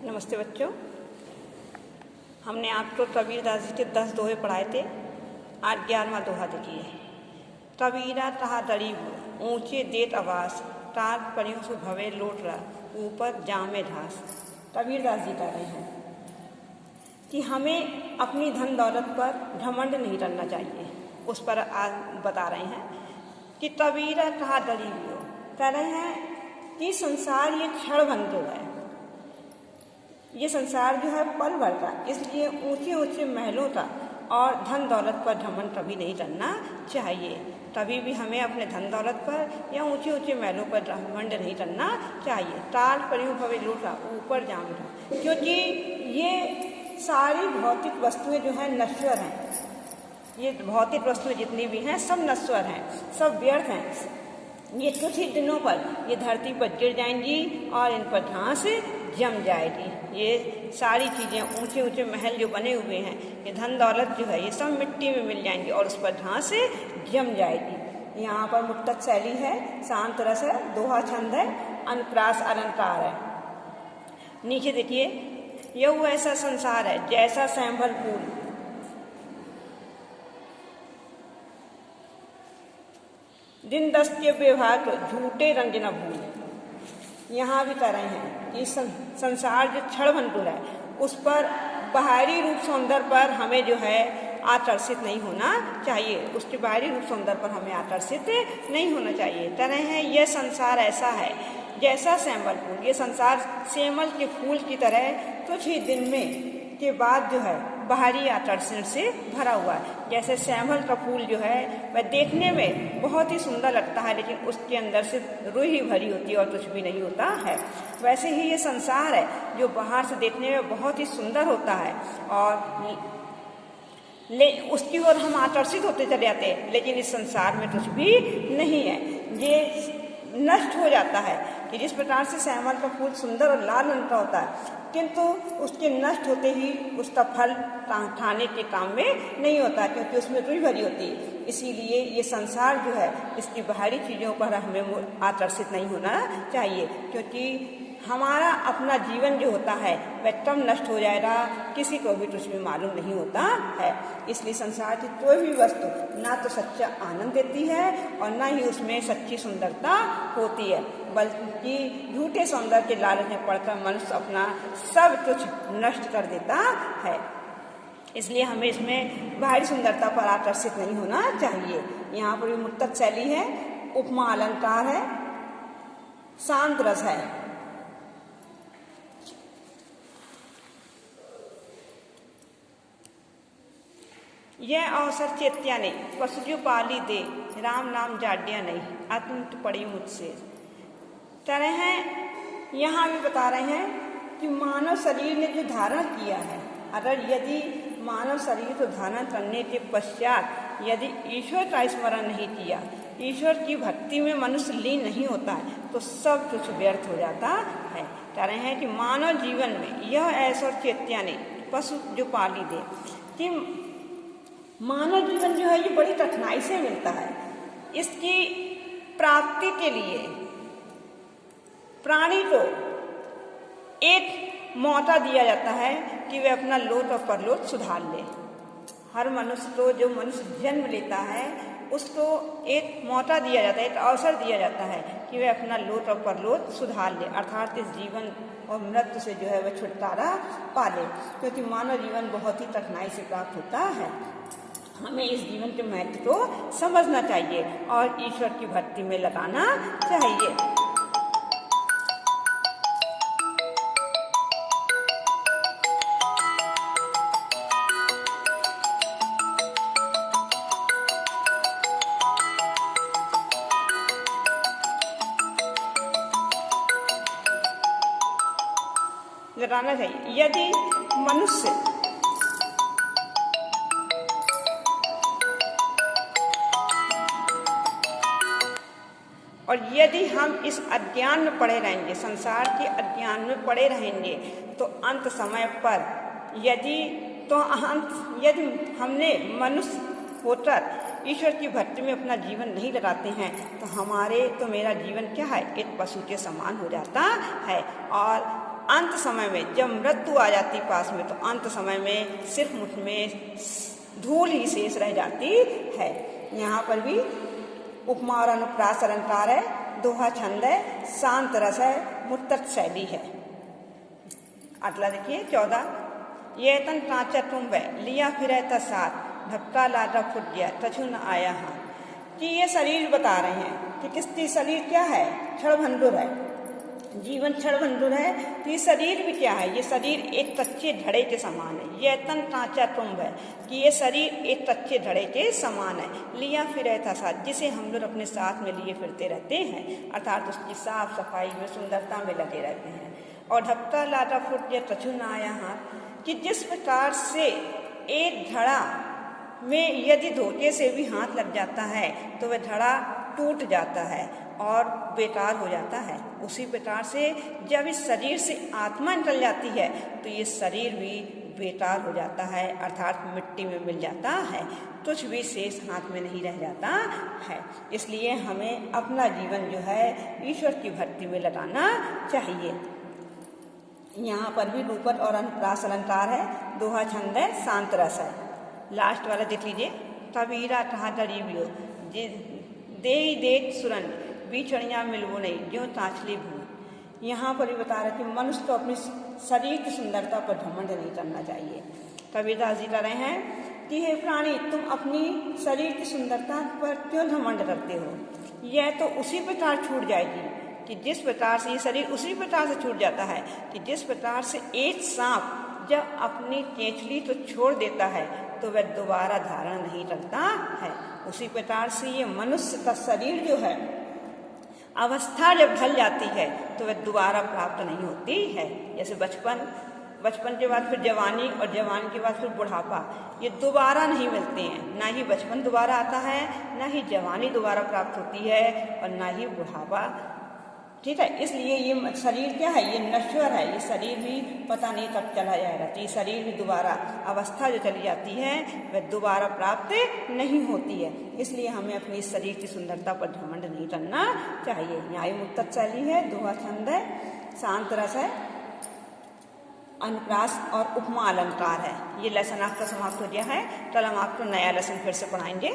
नमस्ते बच्चों। हमने आपको कबीरदास जी के 10 दोहे पढ़ाए थे। आज 11वां दोहा देखिए। कबीरा तहा दरीब ऊंचे देत आवास, तार परियों से भवे लोट रहा, ऊपर जामे घास। कबीरदास जी कह रहे हैं कि हमें अपनी धन दौलत पर घमंड नहीं करना चाहिए। उस पर आज बता रहे हैं कि कबीरा तहा दरीब कह रहे हैं कि संसार ये क्षण भंगुर है, ये संसार जो है पल भर का, इसलिए ऊंचे ऊंचे महलों का और धन दौलत पर घमंड कभी नहीं करना चाहिए। कभी भी हमें अपने धन दौलत पर या ऊंचे ऊंचे महलों पर घमंड नहीं करना चाहिए। ताल परियों भवे लूटा ऊपर जाऊंगा, क्योंकि ये सारी भौतिक वस्तुएं जो हैं नश्वर हैं। ये भौतिक वस्तुएं जितनी भी हैं सब नश्वर हैं, सब व्यर्थ हैं। ये कुछ ही दिनों पर ये धरती पर गिर जाएंगी और इन पर घास जम जाएगी। ये सारी चीज़ें, ऊंचे ऊंचे महल जो बने हुए हैं, ये धन दौलत जो है, ये सब मिट्टी में मिल जाएंगी और उस पर घास जम जाएगी। यहाँ पर मुक्तक शैली है, शांत रस है, दोहा छंद है, अनुप्रास अलंकार है। नीचे देखिए, यह ऐसा संसार है जैसा सैंभल फूल, दिन दस्ते व्यवहार झूठे रंग न भूल। यहाँ भी कह रहे हैं कि संसार जो क्षण भंगुर है, उस पर बाहरी रूप सौंदर्य पर हमें जो है आकर्षित नहीं होना चाहिए। उसके बाहरी रूप सौंदर्य पर हमें आकर्षित नहीं होना चाहिए। कह रहे हैं यह संसार ऐसा है जैसा सैंभल फूल, ये संसार सेमल के फूल की तरह कुछ ही दिन में के बाद जो है बाहरी आकर्षण से भरा हुआ है। जैसे सैंभल का फूल जो है वह देखने में बहुत ही सुंदर लगता है, लेकिन उसके अंदर से रूह ही भरी होती है और कुछ भी नहीं होता है। वैसे ही ये संसार है जो बाहर से देखने में बहुत ही सुंदर होता है और उसकी ओर हम आकर्षित होते चले जाते हैं, लेकिन इस संसार में कुछ भी नहीं है। ये नष्ट हो जाता है कि जिस प्रकार से सैंभल का फूल सुंदर और लाल रंग का होता है, किंतु उसके नष्ट होते ही उसका फल खाने के काम में नहीं होता, क्योंकि उसमें रुई भरी होती है। इसीलिए ये संसार जो है, इसकी बाहरी चीज़ों पर हमें आकर्षित नहीं होना चाहिए, क्योंकि हमारा अपना जीवन जो होता है वह कब नष्ट हो जाएगा किसी को भी कुछ भी मालूम नहीं होता है। इसलिए संसार की कोई भी वस्तु ना तो सच्चा आनंद देती है और ना ही उसमें सच्ची सुंदरता होती है, बल्कि झूठे सौंदर्य के लालच में पड़कर मनुष्य अपना सब कुछ नष्ट कर देता है। इसलिए हमें इसमें बाहरी सुंदरता पर आकर्षित नहीं होना चाहिए। यहाँ पर भी मुक्तक शैली है, उपमा अलंकार है, शांत रस है। यह अवसर चेत्या नहीं, पशु पाली दे, राम नाम जाड्या नहीं, अतुंत पड़ी मुझसे। तरह हैं यहाँ भी बता रहे हैं कि मानव शरीर ने जो धारण किया है, अगर यदि मानव शरीर को धारण करने के पश्चात यदि ईश्वर का स्मरण नहीं किया, ईश्वर की भक्ति में मनुष्य लीन नहीं होता है, तो सब कुछ व्यर्थ हो जाता है। कह रहे हैं कि मानव जीवन में यह ऐसा चेत्या नहीं, पशु जो पाली दे, कि मानव जीवन जो है ये बड़ी कठिनाई से मिलता है। इसकी प्राप्ति के लिए प्राणी को एक मौका दिया जाता है कि वह अपना लोट और परलोट सुधार ले। हर मनुष्य को, जो मनुष्य जन्म लेता है, उसको एक मौका दिया जाता है, एक अवसर दिया जाता है कि वह अपना लोट और परलोट सुधार ले, अर्थात इस जीवन और मृत्यु से जो है वह छुटकारा पा ले, क्योंकि मानव जीवन बहुत ही कठिनाई से प्राप्त होता है। हमें इस जीवन के महत्व को समझना चाहिए और ईश्वर की भक्ति में लगाना चाहिए। लगाना चाहिए। यदि मनुष्य और यदि हम इस अज्ञान में पड़े रहेंगे, संसार के अज्ञान में पड़े रहेंगे, तो अंत समय पर यदि हमने मनुष्य होकर ईश्वर की भक्ति में अपना जीवन नहीं लगाते हैं, तो मेरा जीवन क्या है, एक पशु के समान हो जाता है। और अंत समय में जब मृत्यु आ जाती पास में, तो अंत समय में सिर्फ मुझ में धूल ही शेष रह जाती है। यहाँ पर भी उपमा और अनुप्रास अलंकार है, दोहा छंद है, शांत रस है, मुत्तट शैली है। अगला देखिए 14, ये तन कांचा तुम लिया फिर साथ, धक्का लाटा फुट गया तछु न आया हाथ। कि ये शरीर बता रहे हैं कि किसकी शरीर क्या है, क्षणभंगुर है, जीवन क्षणभंगुर है। तो ये शरीर भी क्या है, ये शरीर एक कच्चे घड़े के समान है। ये तन कांचा तुम्ब है कि ये शरीर एक कच्चे घड़े के समान है। लिया फिर रहता साथ, जिसे हम लोग अपने साथ में लिए फिरते रहते हैं, अर्थात उसकी साफ सफाई में सुंदरता में लगे रहते हैं। और ढक्का लाटा फुट गया तछु न आया हाथ, कि जिस प्रकार से एक घड़ा में यदि धोखे से भी हाथ लग जाता है तो वह घड़ा टूट जाता है और बेकार हो जाता है, उसी प्रकार से जब इस शरीर से आत्मा निकल जाती है तो ये शरीर भी बेकार हो जाता है, अर्थात मिट्टी में मिल जाता है, कुछ भी शेष हाथ में नहीं रह जाता है। इसलिए हमें अपना जीवन जो है ईश्वर की भक्ति में लगाना चाहिए। यहाँ पर भी रूपक और अनुप्रास अलंकार है, दोहा छंद है, शांत रस है। लास्ट वाला देख लीजिए, कबीरा कहा गरीबियो दे सुरन बीचड़िया मिलवो नहीं ज्यों ताछली भू। यहाँ पर भी बता रहे कि मनुष्य को अपनी शरीर की सुंदरता पर घमंड नहीं करना चाहिए। कबीरदास जी कह रहे हैं कि हे प्राणी, तुम अपनी शरीर की सुंदरता पर क्यों घमंड करते हो। यह तो उसी प्रकार छूट जाएगी कि जिस प्रकार से ये शरीर उसी प्रकार से छूट जाता है कि जिस प्रकार से एक सांप जब अपनी केंचली तो छोड़ देता है तो वह दोबारा धारण नहीं करता है, उसी प्रकार से ये मनुष्य का शरीर जो है अवस्था जब ढल जाती है तो वह दोबारा प्राप्त नहीं होती है। जैसे बचपन के बाद फिर जवानी और जवानी के बाद फिर बुढ़ापा, ये दोबारा नहीं मिलते हैं। ना ही बचपन दोबारा आता है, ना ही जवानी दोबारा प्राप्त होती है और ना ही बुढ़ापा। ठीक है, इसलिए ये शरीर क्या है, ये नश्वर है, ये शरीर भी पता नहीं कब चला जाएगा। तो ये शरीर भी दोबारा अवस्था जो चली जाती है वह दोबारा प्राप्त नहीं होती है। इसलिए हमें अपनी शरीर की सुंदरता पर घमंड नहीं करना चाहिए। न्याय मुत्तट शैली है, दोहा छंद है, शांत रस है, अनुप्रास और उपमा अलंकार है। ये लेसन आपका समाप्त हो गया है। कल हम आपको नया लेसन फिर से पढ़ाएंगे।